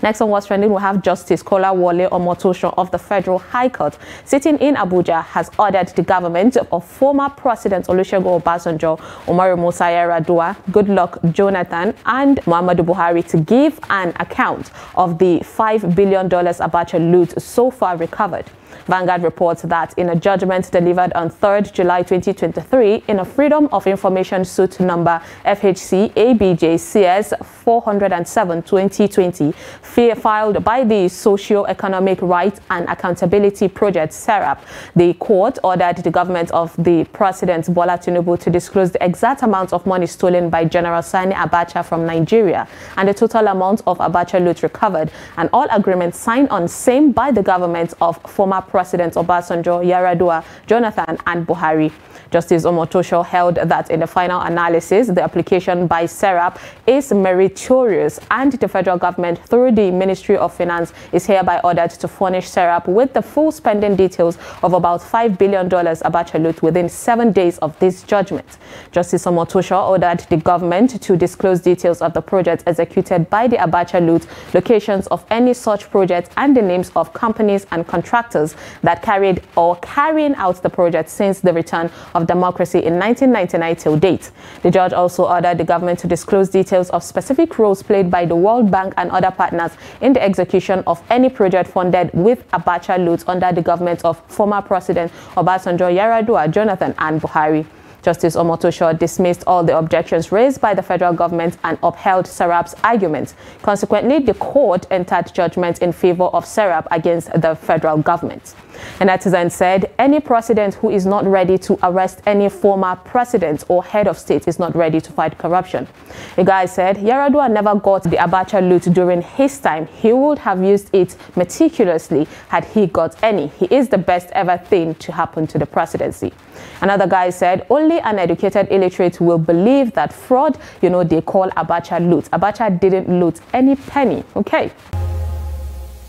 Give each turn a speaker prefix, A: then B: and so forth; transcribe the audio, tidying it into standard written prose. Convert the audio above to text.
A: Next on What's Trending, we have Justice Kolawole Omotosho of the Federal High Court, sitting in Abuja, has ordered the government of former President Olusegun Obasanjo, Umaru Musa Yar'Adua, Goodluck Jonathan, and Muhammadu Buhari to give an account of the $5 billion Abacha loot so far recovered. Vanguard reports that in a judgment delivered on 3rd July 2023 in a Freedom of Information suit number FHC ABJ CS 407-2020 filed by the Socio-Economic Rights and Accountability Project (SERAP), the court ordered the government of the President Bola Tinubu to disclose the exact amount of money stolen by General Sani Abacha from Nigeria and the total amount of Abacha loot recovered, and all agreements signed on same by the government of former Presidents Obasanjo, Yar'Adua, Jonathan, and Buhari. Justice Omotosho held that in the final analysis, the application by SERAP is meritorious, and the federal government, through the Ministry of Finance, is hereby ordered to furnish SERAP with the full spending details of about $5 billion Abacha loot within 7 days of this judgment. Justice Omotosho ordered the government to disclose details of the projects executed by the Abacha loot, locations of any such projects, and the names of companies and contractors that carried or carrying out the project since the return of democracy in 1999 till date. The judge also ordered the government to disclose details of specific roles played by the World Bank and other partners in the execution of any project funded with Abacha loot under the government of former President Obasanjo, Yar'Adua, Jonathan, and Buhari. Justice Omotosho dismissed all the objections raised by the federal government and upheld SERAP's arguments. Consequently, the court entered judgment in favor of SERAP against the federal government. A netizen said, any president who is not ready to arrest any former president or head of state is not ready to fight corruption. A guy said, Yar'Adua never got the Abacha loot during his time. He would have used it meticulously had he got any. He is the best ever thing to happen to the presidency. Another guy said, only an educated illiterate will believe that fraud, they call Abacha loot. Abacha didn't loot any penny. Okay.